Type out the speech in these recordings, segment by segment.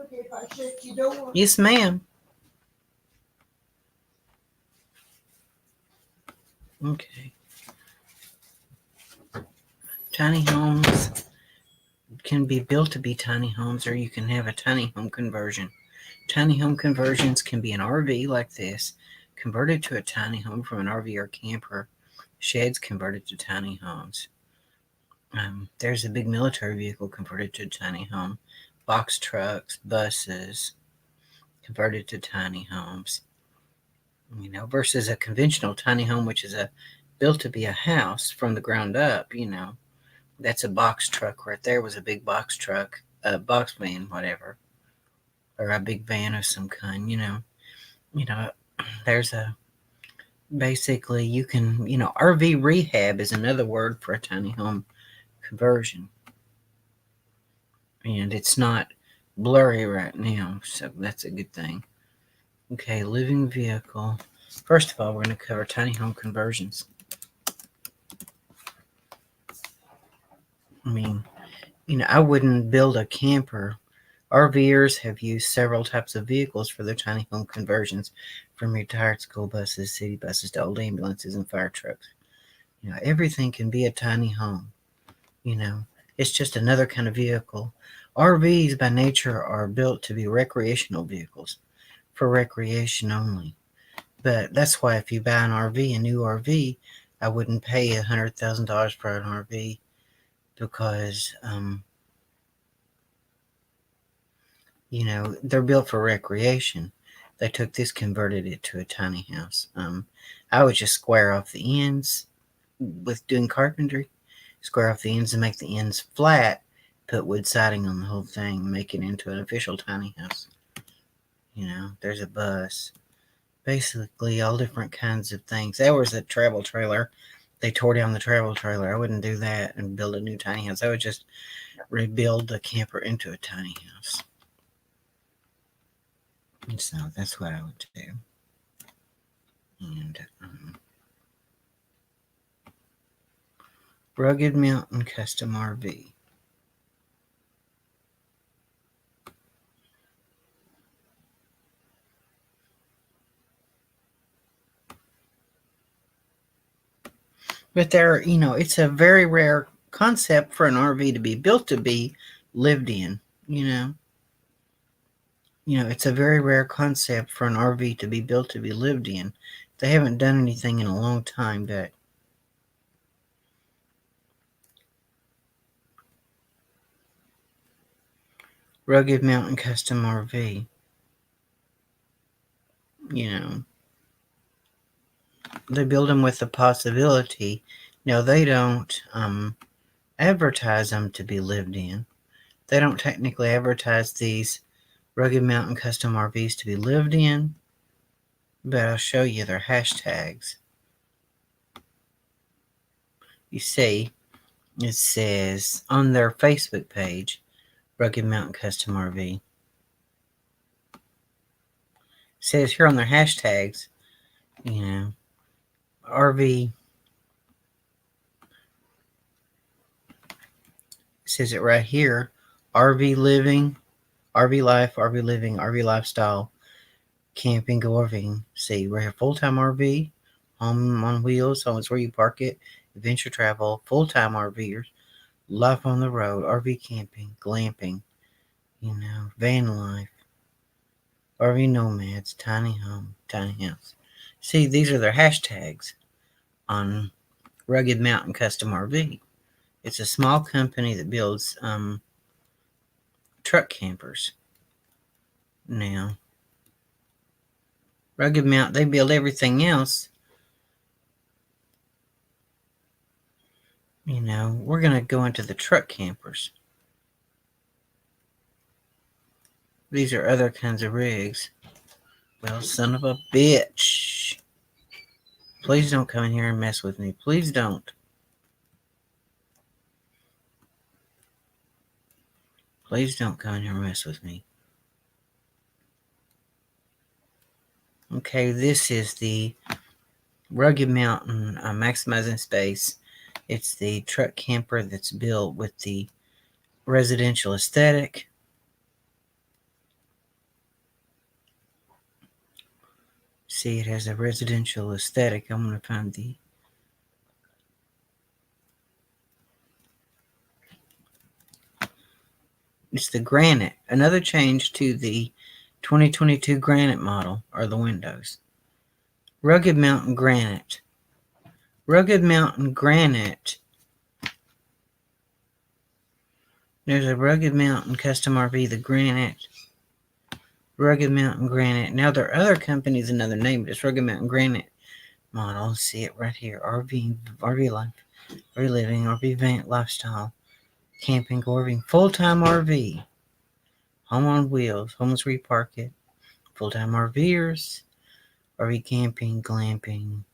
Okay, if I shut your door. Yes, ma'am. Okay. Tiny homes can be built to be tiny homes, or you can have a tiny home conversion. Tiny home conversions can be an RV like this, converted to a tiny home from an RV or camper. Sheds converted to tiny homes. There's a big military vehicle converted to a tiny home. Box trucks, buses converted to tiny homes. Versus a conventional tiny home, which is built to be a house from the ground up. That's a box truck right there. Was a big box truck, a box van, whatever, or a big van of some kind. There's a basically you can RV rehab is another word for a tiny home conversion, and it's not blurry right now, so that's a good thing. Okay, living vehicle. First of all, we're going to cover tiny home conversions. I wouldn't build a camper. RVers have used several types of vehicles for their tiny home conversions, from retired school buses, city buses, to old ambulances and fire trucks. Everything can be a tiny home. It's just another kind of vehicle. RVs by nature are built to be recreational vehicles, for recreation only. But that's why if you buy an RV, a new RV, I wouldn't pay $100,000 for an RV, because they're built for recreation. They took this, converted it to a tiny house. I would just square off the ends with doing carpentry, square off the ends and make the ends flat, put wood siding on the whole thing, make it into an official tiny house. There's a bus. Basically, all different kinds of things. There was a travel trailer. They tore down the travel trailer. I wouldn't do that and build a new tiny house. I would just rebuild the camper into a tiny house. And so that's what I would do. And Rugged Mountain Custom RV. But it's a very rare concept for an RV to be built to be lived in. It's a very rare concept for an RV to be built to be lived in. They haven't done anything in a long time, but Rugged Mountain Custom RV. They build them with the possibility. Now, they don't advertise them to be lived in. They don't technically advertise these Rugged Mountain Custom RVs to be lived in, but I'll show you their hashtags. You see, it says on their Facebook page, Rugged Mountain Custom RV. It says here on their hashtags, RV. It says it right here: RV living, RV life, RV living, RV lifestyle, camping, RVing. See, we're here full-time RV, home on wheels, home is where you park it, adventure travel, full-time RVers, life on the road, RV camping, glamping, van life, RV nomads, tiny home, tiny house. See, these are their hashtags on Rugged Mountain Custom RV. It's a small company that builds truck campers. Now, Rugged Mountain, they build everything else. We're going to go into the truck campers. These are other kinds of rigs. Well, son of a bitch. Please don't come in here and mess with me. Please don't. Please don't come in here and mess with me. Okay, this is the Rugged Mountain Maximizing Space. It's the truck camper that's built with the residential aesthetic. See, it has a residential aesthetic. I'm going to find the... It's the granite. Another change to the 2022 granite model are the windows. Rugged Mountain Granite. Rugged Mountain Granite. There's a Rugged Mountain Custom RV, the Granite. Rugged Mountain Granite. Now there are other companies, another name, but it's Rugged Mountain Granite model. See it right here. RV life, RV living, RV van lifestyle, camping, camping, full-time RV, home on wheels, homeless repark it, full-time RVers, RV camping, glamping,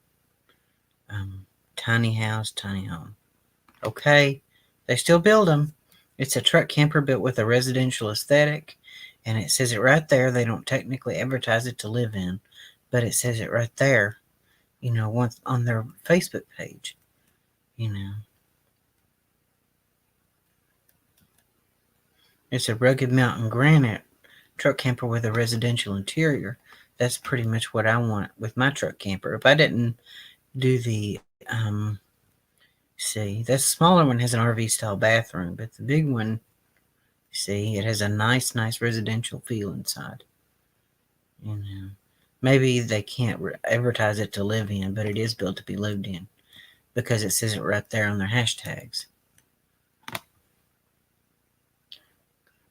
tiny house, tiny home. Okay, they still build them. It's a truck camper built with a residential aesthetic, and it says it right there. They don't technically advertise it to live in, but it says it right there, you know, once on their Facebook page, you know. It's a Rugged Mountain Granite truck camper with a residential interior. That's pretty much what I want with my truck camper. If I didn't do the, see, that smaller one has an RV style bathroom, but the big one, see, it has a nice residential feel inside. You know, maybe they can't advertise it to live in, but it is built to be lived in because it says it right there on their hashtags.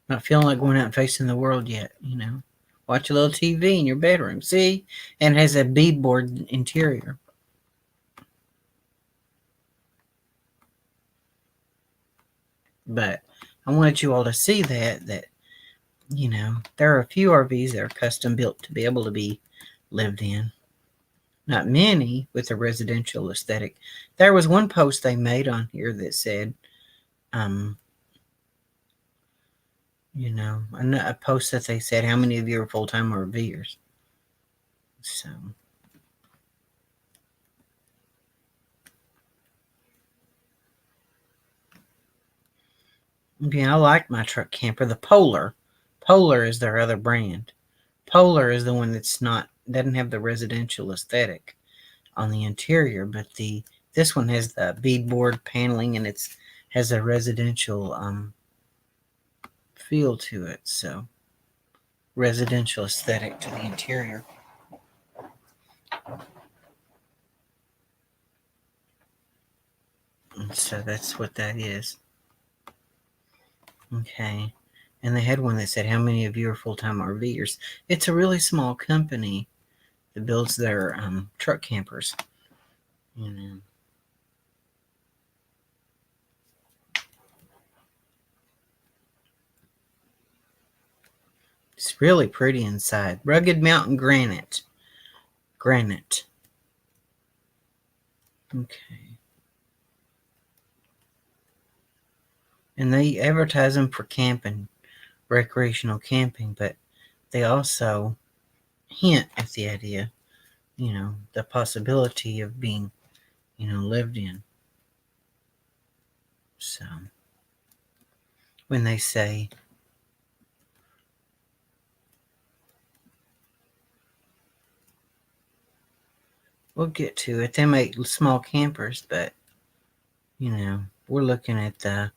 Not feeling like going out and facing the world yet, you know. Watch a little TV in your bedroom, see? And it has a beadboard interior. But I wanted you all to see that, you know, there are a few RVs that are custom built to be able to be lived in. Not many with a residential aesthetic. There was one post they made on here that said, you know, a post that they said, how many of you are full-time RVers? So, yeah, I like my truck camper. The Polar. Polar is their other brand. Polar is the one that's doesn't have the residential aesthetic on the interior, but this one has the beadboard paneling and has a residential feel to it. So, residential aesthetic to the interior. And so that's what that is. Okay. And they had one that said, how many of you are full-time RVers? It's a really small company that builds their truck campers. You know. It's really pretty inside. Rugged Mountain Granite. Granite. Okay. And they advertise them for camping, recreational camping, but they also hint at the idea, you know, the possibility of being, you know, lived in. So, when they say, we'll get to it, they make small campers, but, you know, we're looking at the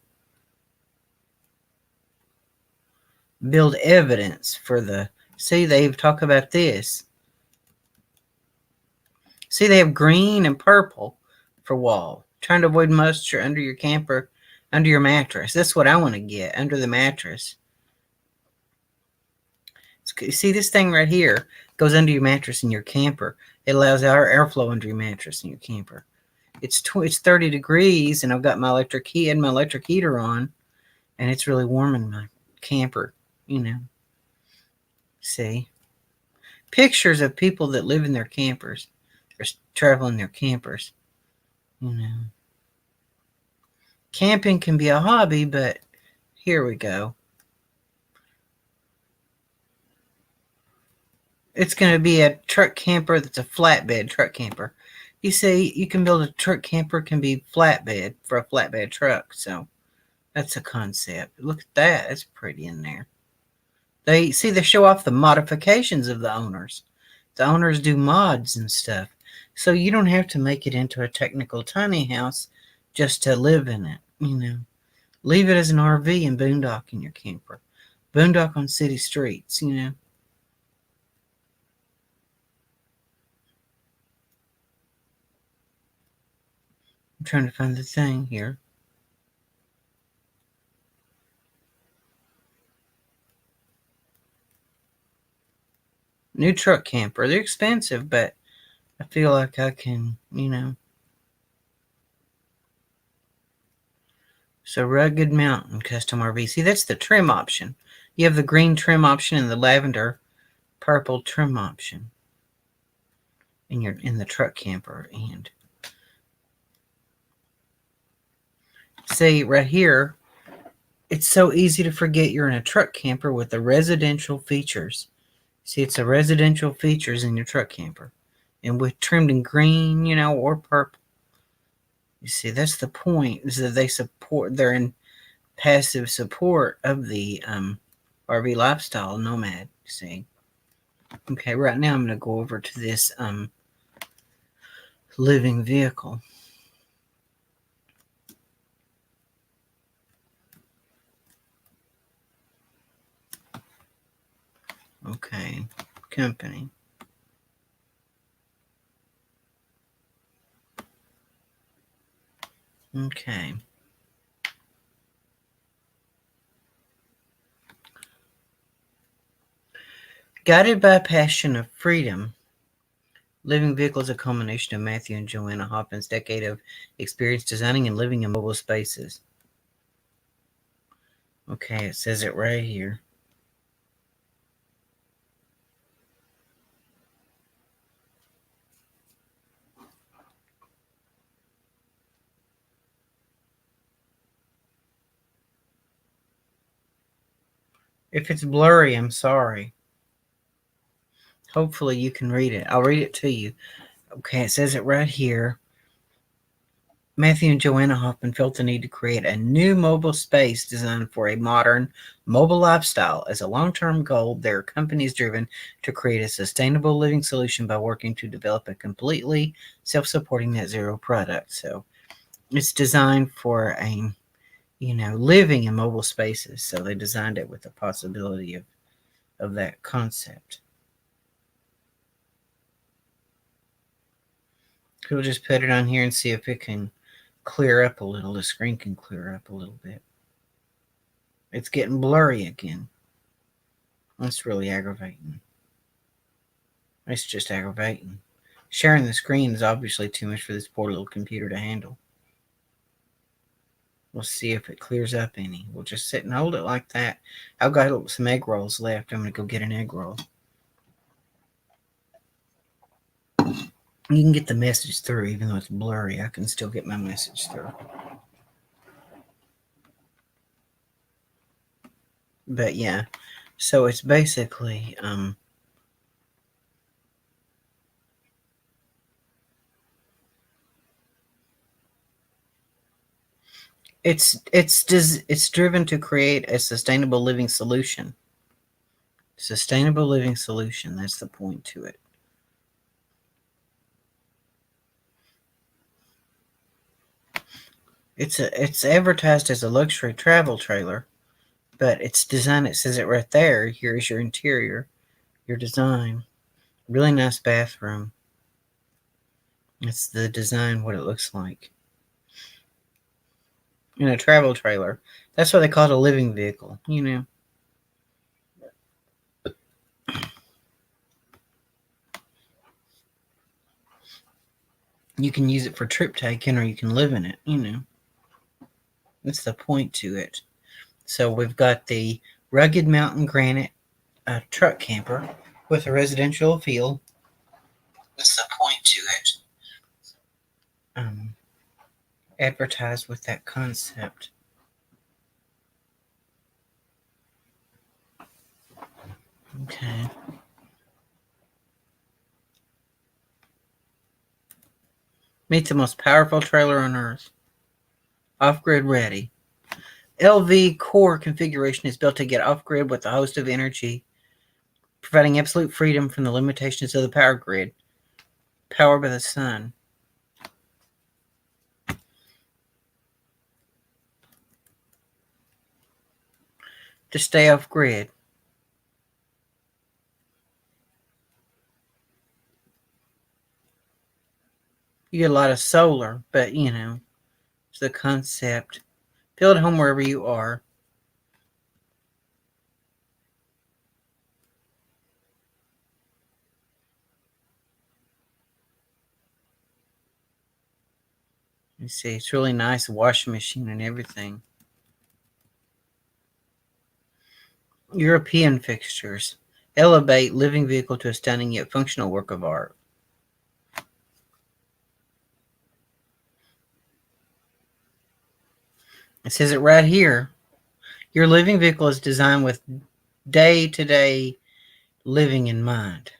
build evidence for the, see, they talk about this. See, they have green and purple for wall. Trying to avoid moisture under your camper, under your mattress. That's what I want to get, under the mattress. See, this thing right here goes under your mattress in your camper. It allows airflow under your mattress in your camper. It's 30 degrees, and I've got my electric heater on, and it's really warm in my camper, you know. See? Pictures of people that live in their campers or travel in their campers, you know. Camping can be a hobby, but here we go. It's going to be a truck camper that's a flatbed truck camper. You see, you can build a truck camper, can be flatbed for a flatbed truck. So that's a concept. Look at that. It's pretty in there. They show off the modifications of the owners. The owners do mods and stuff. So you don't have to make it into a technical tiny house just to live in it, Leave it as an RV and boondock in your camper. Boondock on city streets, I'm trying to find the thing here. New truck camper. They're expensive, but I feel like I can, So rugged mountain custom RV. See, that's the trim option. You have the green trim option and the lavender purple trim option in the truck camper. And see right here, it's so easy to forget you're in a truck camper with the residential features. See, it's the residential features in your truck camper. And with trimmed in green, or purple. You see, that's the point, is that they're in passive support of the RV lifestyle nomad, see. Okay, right now I'm going to go over to this living vehicle. Okay, company. Okay. Guided by a passion of freedom, Living Vehicle is a culmination of Matthew and Joanna Hoppin's decade of experience designing and living in mobile spaces. Okay, it says it right here. If it's blurry, I'm sorry. Hopefully you can read it. I'll read it to you. Okay, it says it right here. Matthew and Joanna Hoffman felt the need to create a new mobile space designed for a modern mobile lifestyle. As a long-term goal, their company is driven to create a sustainable living solution by working to develop a completely self-supporting net zero product. So it's designed for living in mobile spaces. So they designed it with the possibility of that concept. We'll just put it on here and see if it can clear up a little. The screen can clear up a little bit. It's getting blurry again. That's really aggravating. It's just aggravating. Sharing the screen is obviously too much for this poor little computer to handle. We'll see if it clears up any. We'll just sit and hold it like that. I've got some egg rolls left. I'm going to go get an egg roll. You can get the message through, even though it's blurry. I can still get my message through. But yeah, so it's basically it's driven to create a sustainable living solution. Sustainable living solution. That's the point to it. It's advertised as a luxury travel trailer, but it's designed. It says it right there. Here is your interior, your design. Really nice bathroom. It's the design, what it looks like. In a travel trailer. That's why they call it a living vehicle, You can use it for trip taking or you can live in it, That's the point to it. So we've got the rugged mountain granite truck camper with a residential feel. That's the point to it. Advertised with that concept. Okay. Meet the most powerful trailer on Earth. Off-grid ready. LV core configuration is built to get off-grid with a host of energy providing absolute freedom from the limitations of the power grid. Power by the sun. To stay off grid. You get a lot of solar, but it's the concept. Feel at home wherever you are. You see, it's really nice, washing machine and everything. European fixtures. Elevate living vehicle to a stunning yet functional work of art. It says it right here. Your living vehicle is designed with day-to-day living in mind.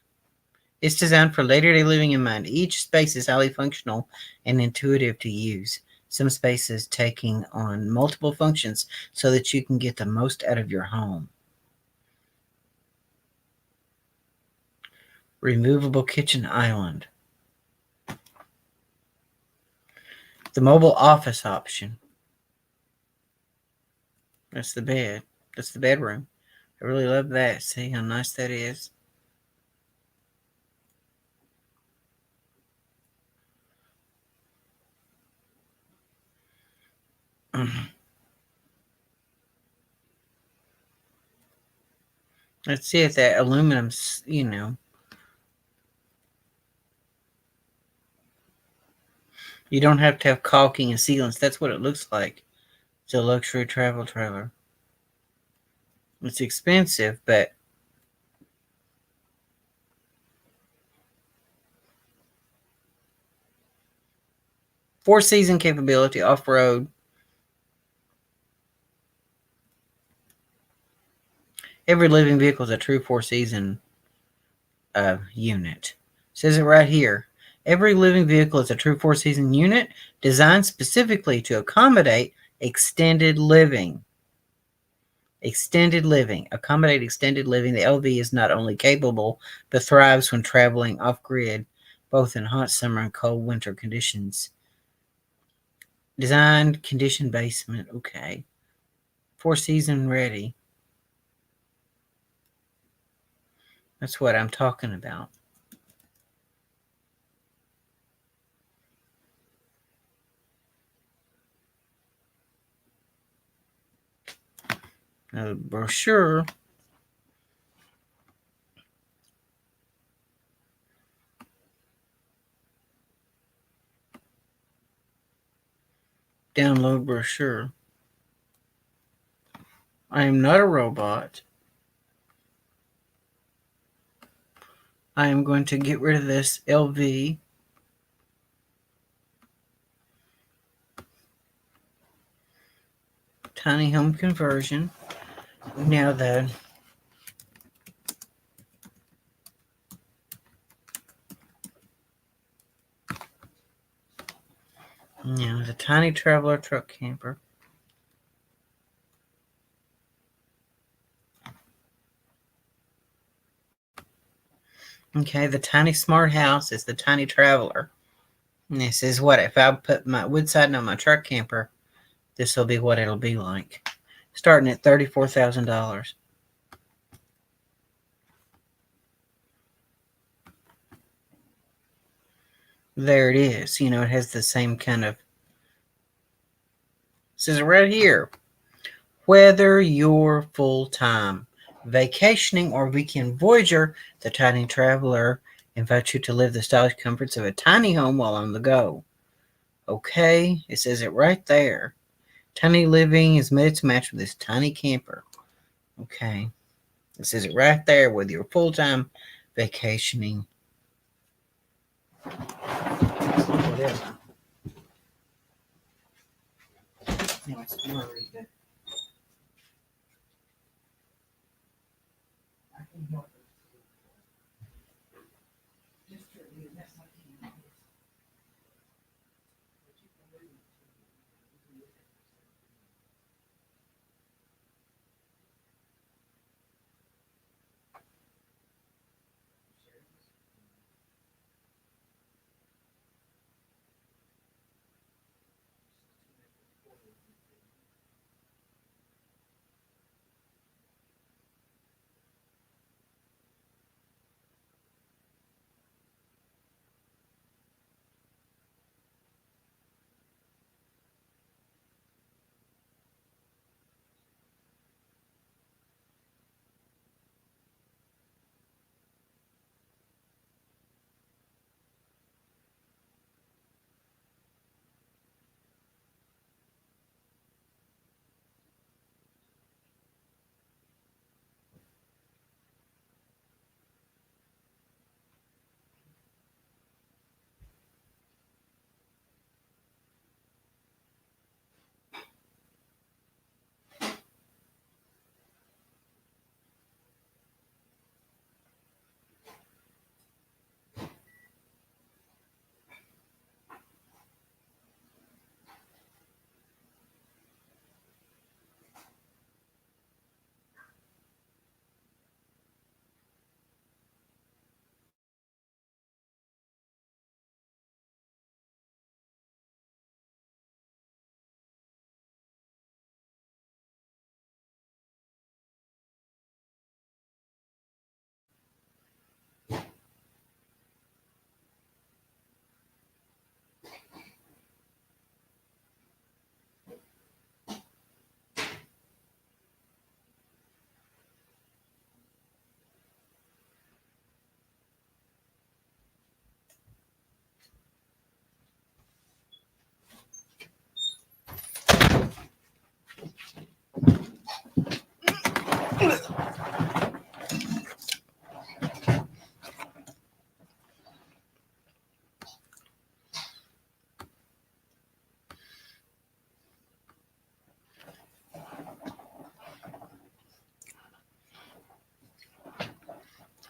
It's designed for later-day living in mind. Each space is highly functional and intuitive to use. Some spaces taking on multiple functions so that you can get the most out of your home. Removable kitchen island. The mobile office option. That's the bed. That's the bedroom. I really love that. See how nice that is? Let's see if that aluminum's, you don't have to have caulking and sealants. That's what it looks like. It's a luxury travel trailer. It's expensive, but four-season capability, off-road. Every living vehicle is a true four-season unit. It says it right here. Every living vehicle is a true four-season unit designed specifically to accommodate extended living. Accommodate extended living. The LV is not only capable, but thrives when traveling off-grid, both in hot summer and cold winter conditions. Designed, condition basement. Okay. Four-season ready. That's what I'm talking about. A brochure. Download brochure. I am not a robot. I am going to get rid of this LV. Tiny home conversion. Now the tiny traveler truck camper. Okay, the tiny smart house is the tiny traveler. And this is what, if I put my wood siding on my truck camper, this will be what it'll be like. Starting at $34,000. There it is. It has the same kind of... It says it right here. Whether you're full-time vacationing or weekend voyager, the tiny traveler invites you to live the stylish comforts of a tiny home while on the go. Okay, it says it right there. Tiny living is made to match with this tiny camper. Okay, it says it right there, whether you're full-time vacationing. Whatever. Now it's blurry, but I can help it.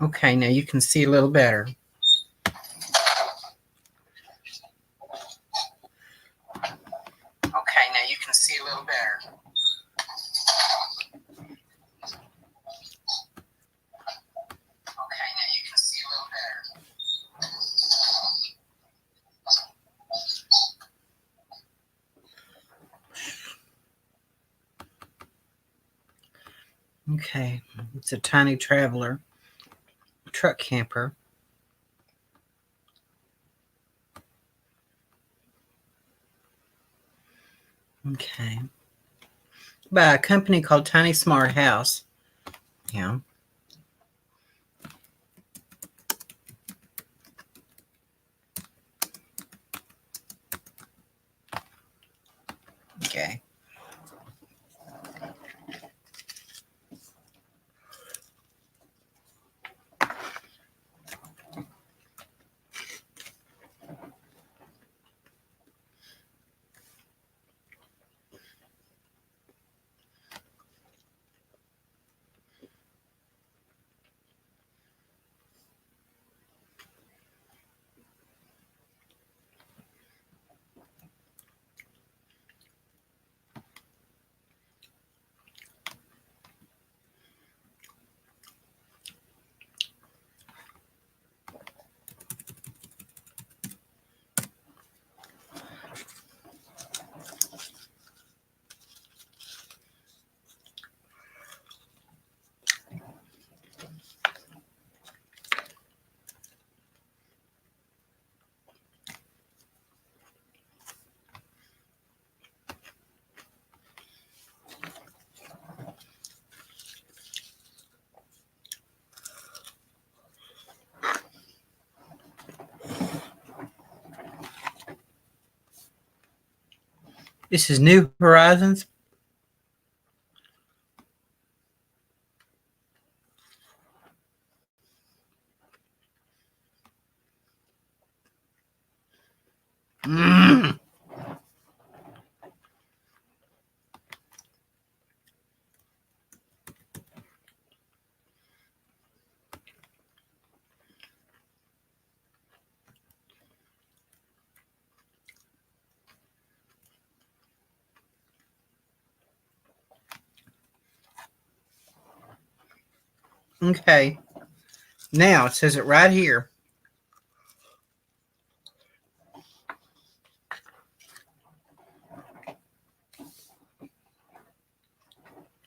Okay, now you can see a little better. Okay, now you can see a little better. Okay, now you can see a little better. Okay, it's a tiny traveler truck camper. Okay. By a company called Tiny Smart House. Yeah. Okay. This is New Horizons. Mm. Okay. Now it says it right here.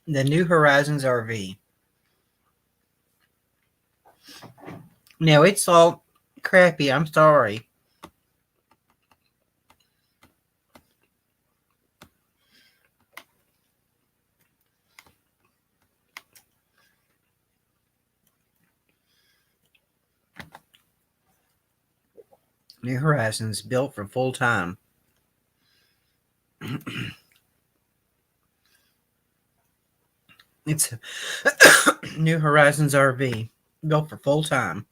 The New Horizons RV. Now it's all crappy. I'm sorry. New Horizons built for full time. It's a New Horizons RV built for full time.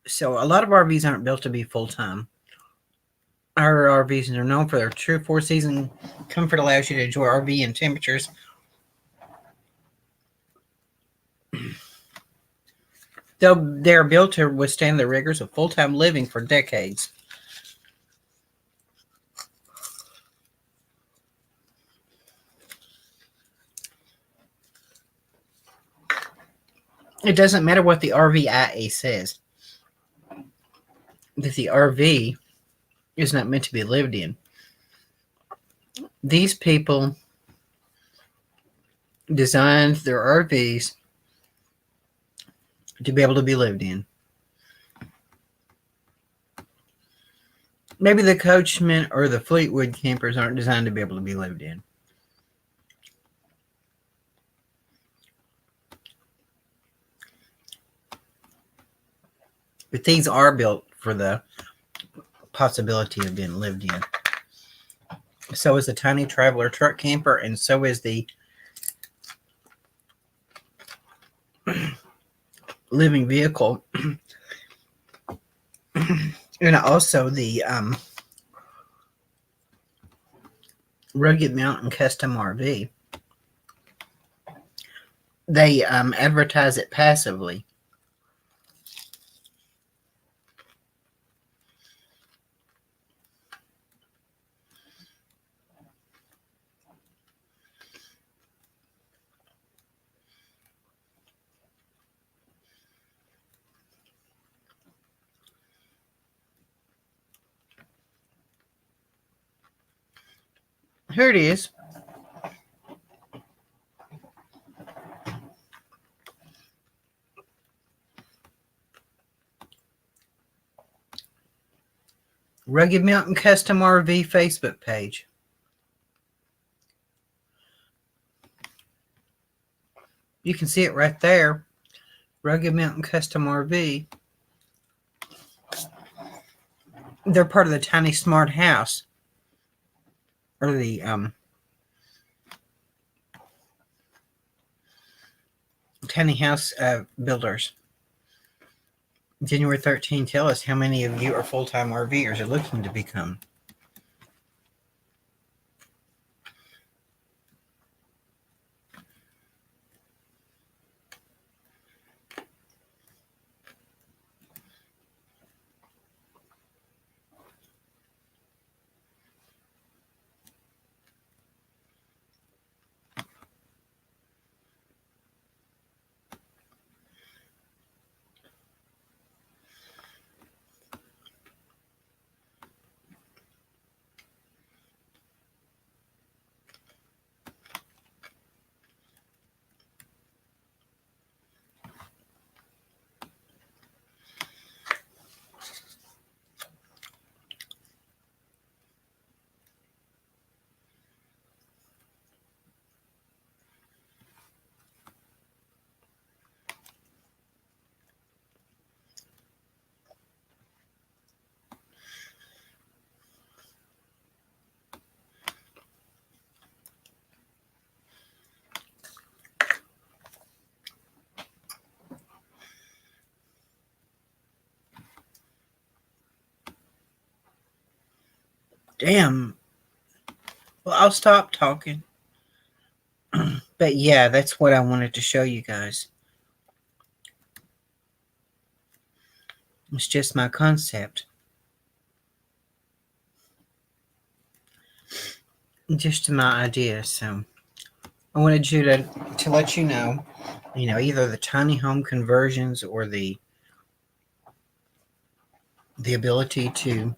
So a lot of RVs aren't built to be full time. Our RVs are known for their true 4-season comfort, allows you to enjoy RV in temperatures. They're built to withstand the rigors of full-time living for decades. It doesn't matter what the RVIA says, that the RV is not meant to be lived in. These people designed their RVs to be able to be lived in. Maybe the Coachmen or the Fleetwood campers aren't designed to be able to be lived in. But these are built for the possibility of being lived in. So is the Tiny Traveler truck camper, and so is the living vehicle. And also the Rugged Mountain Custom RV. They advertise it passively. Here it is. Rugged Mountain Custom RV Facebook page. You can see it right there. Rugged Mountain Custom RV. They're part of the Tiny Smart House. Or the Tiny House Builders. January 13, tell us how many of you are full-time RVers or looking to become. Damn. Well, I'll stop talking. But yeah, that's what I wanted to show you guys. It's just my concept. Just my idea. So I wanted you to let you know, either the tiny home conversions or the ability to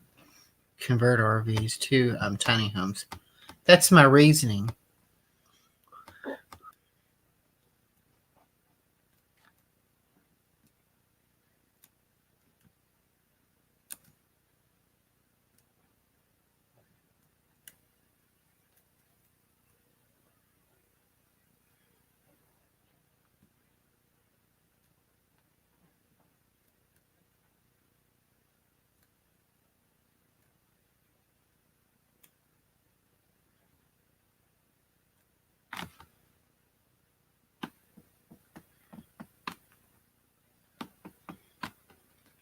convert RVs to tiny homes. That's my reasoning.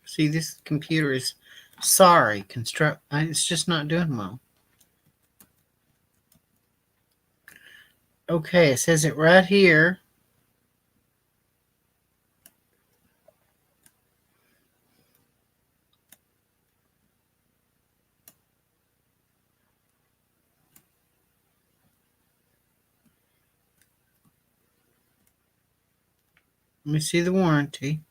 See, this computer is sorry. It's just not doing well. Okay, it says it right here. Let me see the warranty.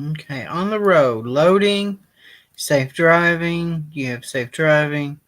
Okay, on the road, loading, safe driving. You have safe driving.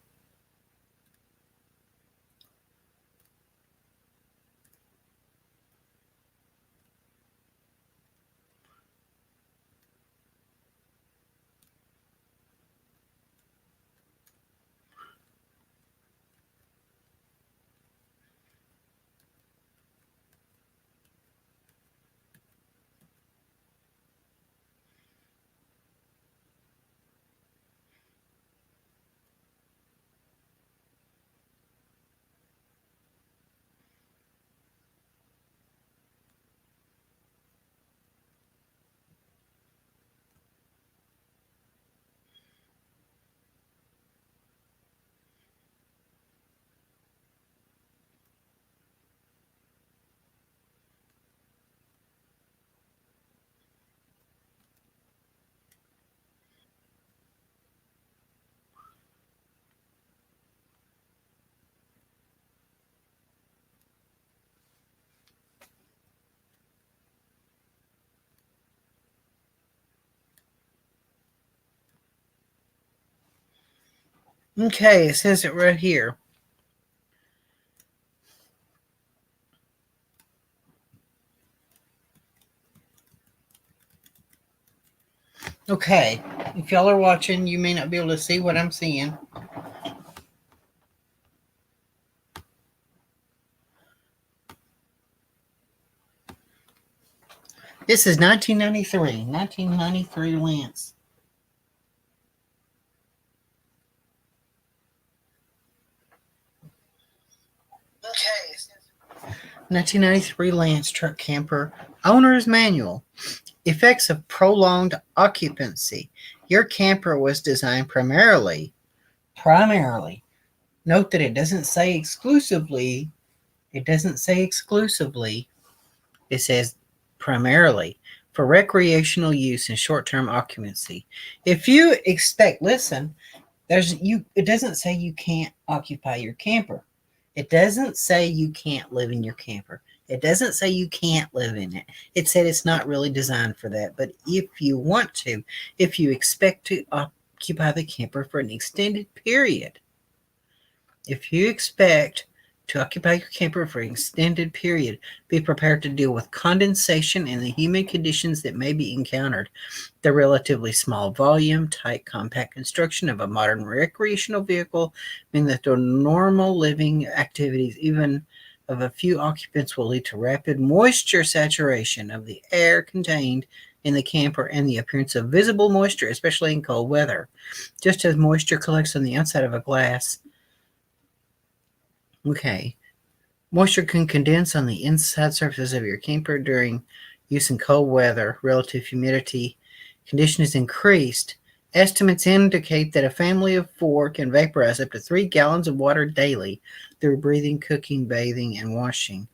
Okay, it says it right here. Okay, if y'all are watching, you may not be able to see what I'm seeing. This is 1993. 1993 Lance. Okay. 1993 Lance truck camper. Owner's manual. Effects of prolonged occupancy. Your camper was designed primarily. Note that it doesn't say exclusively. It doesn't say exclusively. It says primarily for recreational use and short-term occupancy. If you expect, listen, it doesn't say you can't occupy your camper. It doesn't say you can't live in your camper. It doesn't say you can't live in it. It said it's not really designed for that. But if you want to, if you expect to occupy the camper for an extended period, if you expect to occupy your camper for an extended period, be prepared to deal with condensation and the humid conditions that may be encountered. The relatively small volume, tight, compact construction of a modern recreational vehicle mean that the normal living activities, even of a few occupants, will lead to rapid moisture saturation of the air contained in the camper and the appearance of visible moisture, especially in cold weather. Just as moisture collects on the outside of a glass, moisture can condense on the inside surfaces of your camper during use in cold weather. Relative humidity condition is increased. Estimates indicate that a family of 4 can vaporize up to 3 gallons of water daily through breathing, cooking, bathing, and washing,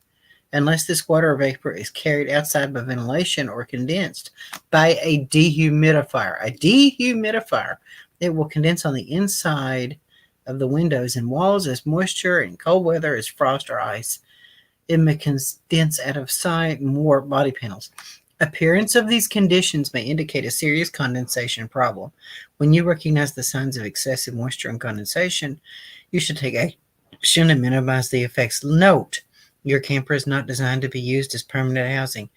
unless this water vapor is carried outside by ventilation or condensed by a dehumidifier. A dehumidifier, it will condense on the inside of the windows and walls as moisture in cold weather as frost or ice. It may condense out of sight and warp body panels. Appearance of these conditions may indicate a serious condensation problem. When you recognize the signs of excessive moisture and condensation, you should take action to minimize the effects. Note, your camper is not designed to be used as permanent housing.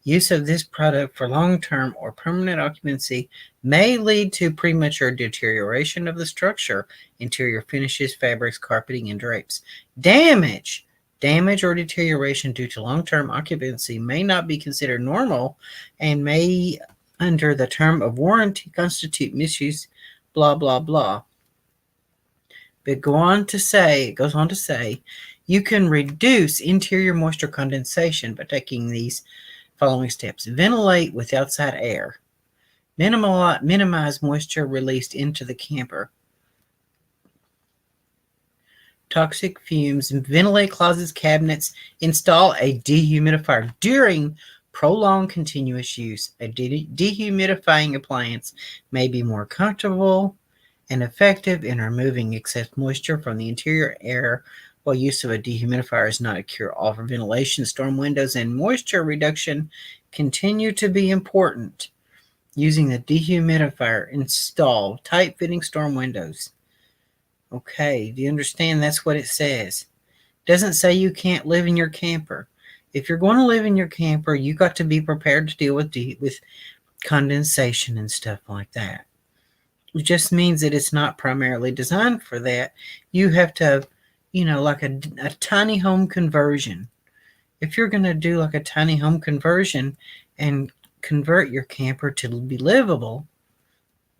Use of this product for long-term or permanent occupancy may lead to premature deterioration of the structure, interior finishes, fabrics, carpeting, and drapes. Damage or deterioration due to long-term occupancy may not be considered normal and may, under the term of warranty, constitute misuse, blah, blah, blah. But it goes on to say, you can reduce interior moisture condensation by taking these following steps. Ventilate with outside air. Minimize moisture released into the camper. Toxic fumes. Ventilate closets, cabinets. Install a dehumidifier during prolonged continuous use. A dehumidifying appliance may be more comfortable and effective in removing excess moisture from the interior air, while use of a dehumidifier is not a cure-all for ventilation. Storm windows and moisture reduction continue to be important. Using the dehumidifier, install tight-fitting storm windows. Okay, do you understand? That's what it says. It doesn't say you can't live in your camper. If you're going to live in your camper, you got to be prepared to deal with condensation and stuff like that. It just means that it's not primarily designed for that. You have to, like a tiny home conversion. If you're going to do like a tiny home conversion and convert your camper to be livable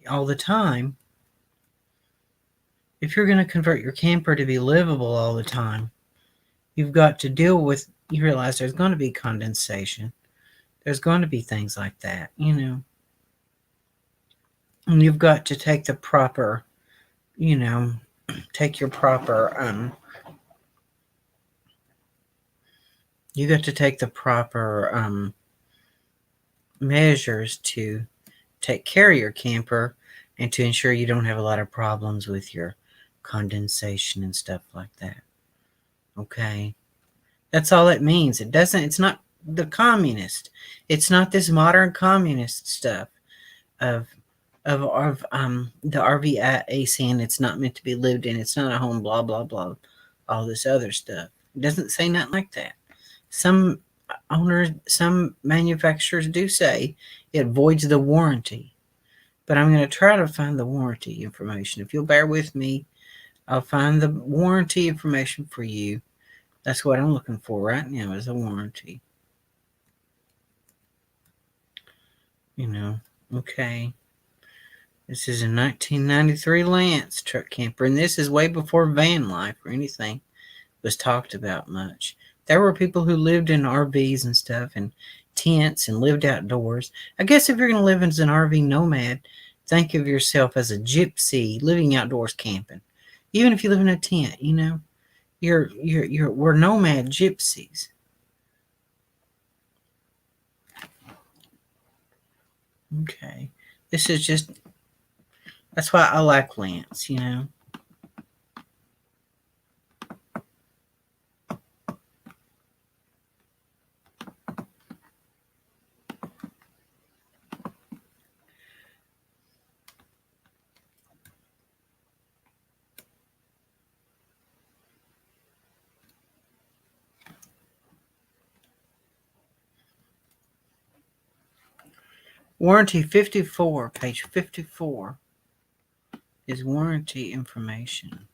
all the time, if you're going to convert your camper to be livable all the time, you've got to deal with, you realize there's going to be condensation. There's going to be things like that, And you've got to take the proper, take your proper, you got to take the proper measures to take care of your camper and to ensure you don't have a lot of problems with your condensation and stuff like that. Okay? That's all it means. It's not the communist. It's not this modern communist stuff of the RV saying it's not meant to be lived in. It's not a home. Blah blah blah. All this other stuff. It doesn't say nothing like that. Some some manufacturers do say it voids the warranty, but I'm going to try to find the warranty information. If you'll bear with me, I'll find the warranty information for you. That's what I'm looking for right now, is a warranty. Okay. This is a 1993 Lance truck camper, and this is way before van life or anything was talked about much. There were people who lived in RVs and stuff and tents and lived outdoors. I guess if you're going to live as an RV nomad, think of yourself as a gypsy living outdoors camping. Even if you live in a tent, we're nomad gypsies. Okay. This is just, that's why I like Lance, Warranty 54, page 54 is warranty information.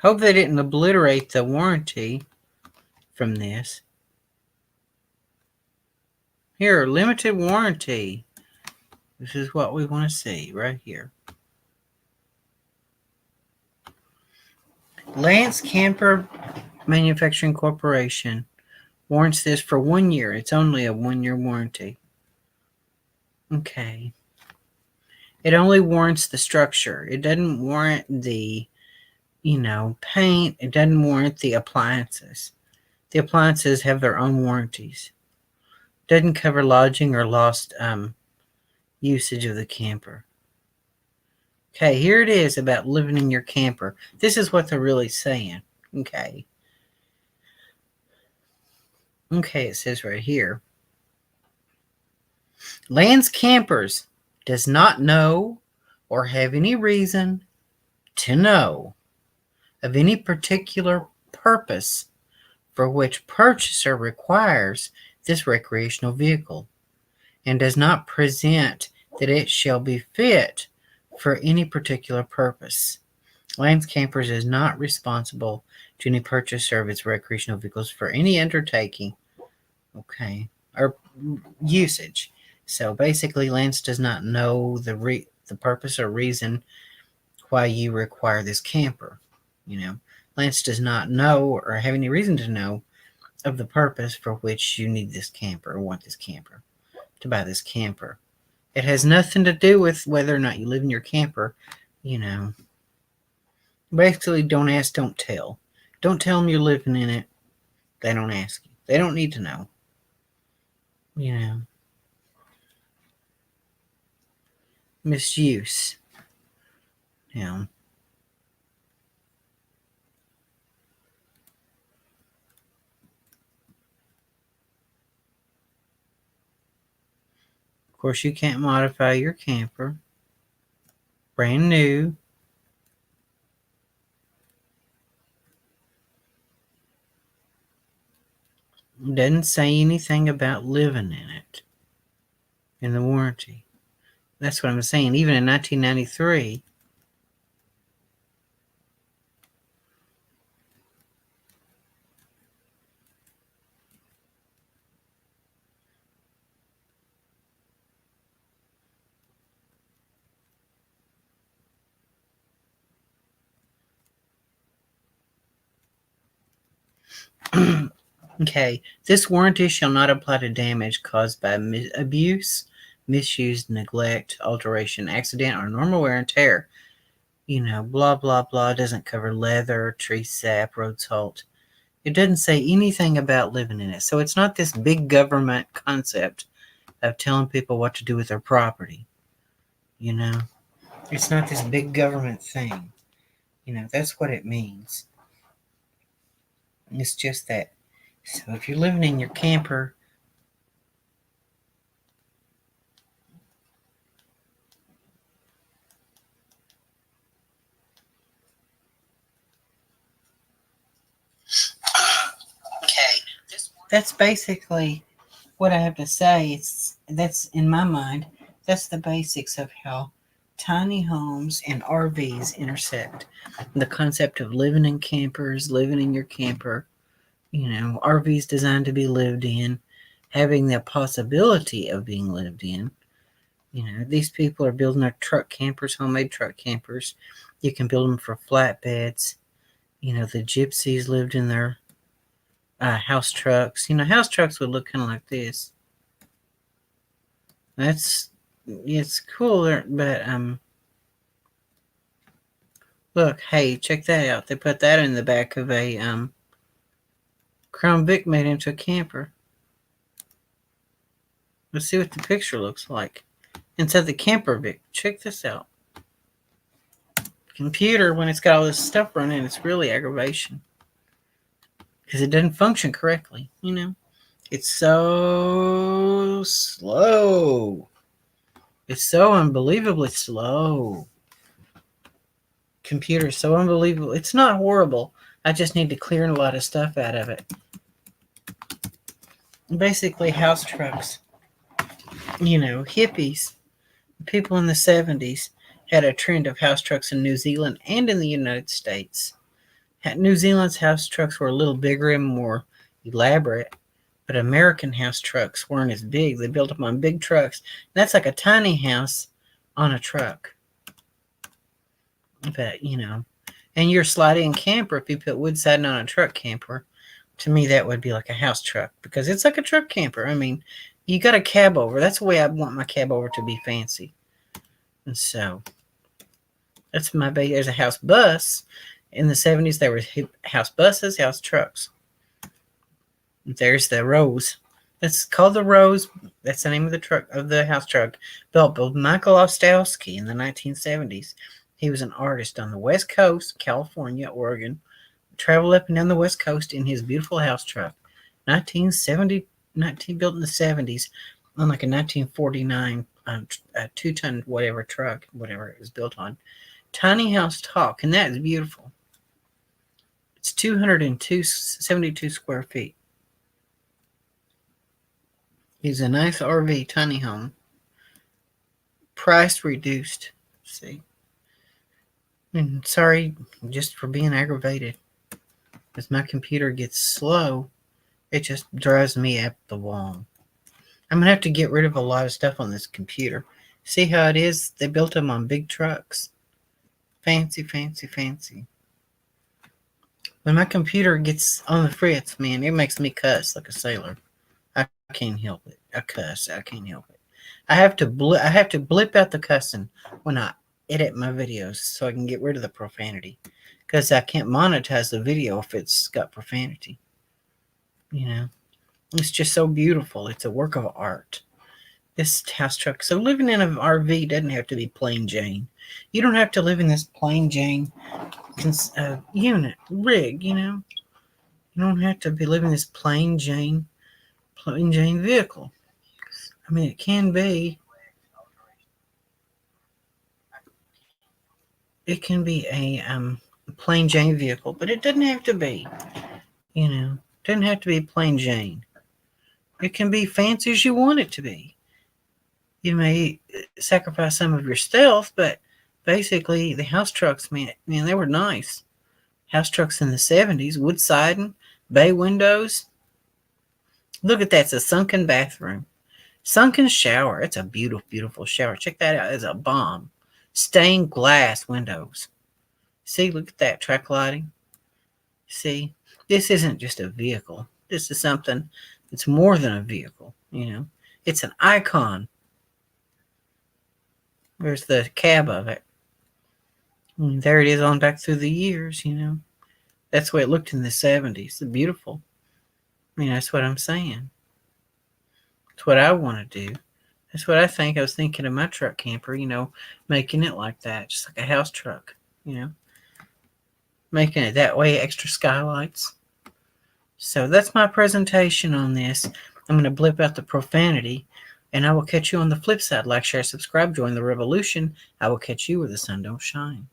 Hope they didn't obliterate the warranty from this. Here, limited warranty. This is what we want to see right here. Lance Camper Manufacturing Corporation warrants this for 1 year. It's only a 1-year warranty. Okay. It only warrants the structure. It doesn't warrant the, paint. It doesn't warrant the appliances. The appliances have their own warranties. It doesn't cover lodging or lost usage of the camper. Okay, here it is about living in your camper. This is what they're really saying. Okay. Okay, it says right here. Lance Campers does not know or have any reason to know of any particular purpose for which purchaser requires this recreational vehicle, and does not present that it shall be fit for any particular purpose. Lance Campers is not responsible to any purchaser of its recreational vehicles for any undertaking, or usage. So basically, Lance does not know the purpose or reason why you require this camper. Lance does not know or have any reason to know of the purpose for which you need this camper or want this camper, to buy this camper. It has nothing to do with whether or not you live in your camper. Basically, don't ask, don't tell. Don't tell them you're living in it. They don't ask you. They don't need to know. Misuse. Of course, you can't modify your camper. Brand new. Doesn't say anything about living in it in the warranty. That's what I'm saying. Even in 1993, okay, this warranty shall not apply to damage caused by abuse, misuse, neglect, alteration, accident, or normal wear and tear. Blah, blah, blah doesn't cover leather, tree sap, road salt. It doesn't say anything about living in it. So it's not this big government concept of telling people what to do with their property. It's not this big government thing. That's what it means. It's just that. So if you're living in your camper, that's basically what I have to say. That's in my mind, that's the basics of how tiny homes and RVs intersect. The concept of living in campers, living in your camper, RVs designed to be lived in, having the possibility of being lived in. These people are building their truck campers, homemade truck campers. You can build them for flatbeds. The gypsies lived in their house trucks. House trucks would look kind of like this. It's cooler, but look, hey, check that out. They put that in the back of a Crown Vic made into a camper. Let's see what the picture looks like. Inside the camper Vic. Check this out. Computer, when it's got all this stuff running, it's really aggravation. Because it doesn't function correctly, It's so slow. It's so unbelievably slow. Computer is so unbelievable. It's not horrible. I just need to clear a lot of stuff out of it. Basically, house trucks. Hippies. People in the 70s had a trend of house trucks in New Zealand and in the United States. New Zealand's house trucks were a little bigger and more elaborate, but American house trucks weren't as big. They built them on big trucks. That's like a tiny house on a truck. But, and your sliding camper, if you put wood siding on a truck camper, to me that would be like a house truck because it's like a truck camper. I mean, you got a cab over. That's the way I want my cab over to be fancy. And so that's my base. There's a house bus. In the 70s, there were house buses, house trucks. There's the Rose. That's called the Rose. That's the name of the truck, of the house truck, built by Michael Ostowski in the 1970s. He was an artist on the West Coast, California, Oregon. Traveled up and down the West Coast in his beautiful house truck. 1970, built in the 70s, on like a 1949 a 2-ton whatever truck, whatever it was built on. Tiny house talk, and that is beautiful. It's 272 square feet. It's a nice RV tiny home. Price reduced. See? And sorry just for being aggravated. As my computer gets slow, it just drives me up the wall. I'm going to have to get rid of a lot of stuff on this computer. See how it is? They built them on big trucks. Fancy, fancy, fancy. When my computer gets on the fritz, man, it makes me cuss like a sailor. I can't help it. I cuss. I can't help it. I have to blip out the cussing when I edit my videos so I can get rid of the profanity. Because I can't monetize the video if it's got profanity. It's just so beautiful. It's a work of art. This house truck. So living in an RV doesn't have to be plain Jane. You don't have to live in this plain Jane unit rig. You don't have to be living in this plain Jane vehicle. I mean, it can be. It can be a plain Jane vehicle, but it doesn't have to be. It doesn't have to be plain Jane. It can be fancy as you want it to be. You may sacrifice some of your stealth, but basically the house trucks, man, they were nice. House trucks in the 70s, wood siding, bay windows. Look at that. It's a sunken bathroom. Sunken shower. It's a beautiful, beautiful shower. Check that out. It's a bomb. Stained glass windows. See, look at that track lighting. See, this isn't just a vehicle. This is something that's more than a vehicle. It's an icon. There's the cab of it. And there it is on back through the years, That's the way it looked in the 70s. It's beautiful. That's what I'm saying. That's what I want to do. That's what I think. I was thinking of my truck camper, making it like that, just like a house truck, making it that way, extra skylights. So that's my presentation on this. I'm going to blip out the profanity, and I will catch you on the flip side. Like, share, subscribe, join the revolution. I will catch you where the sun don't shine.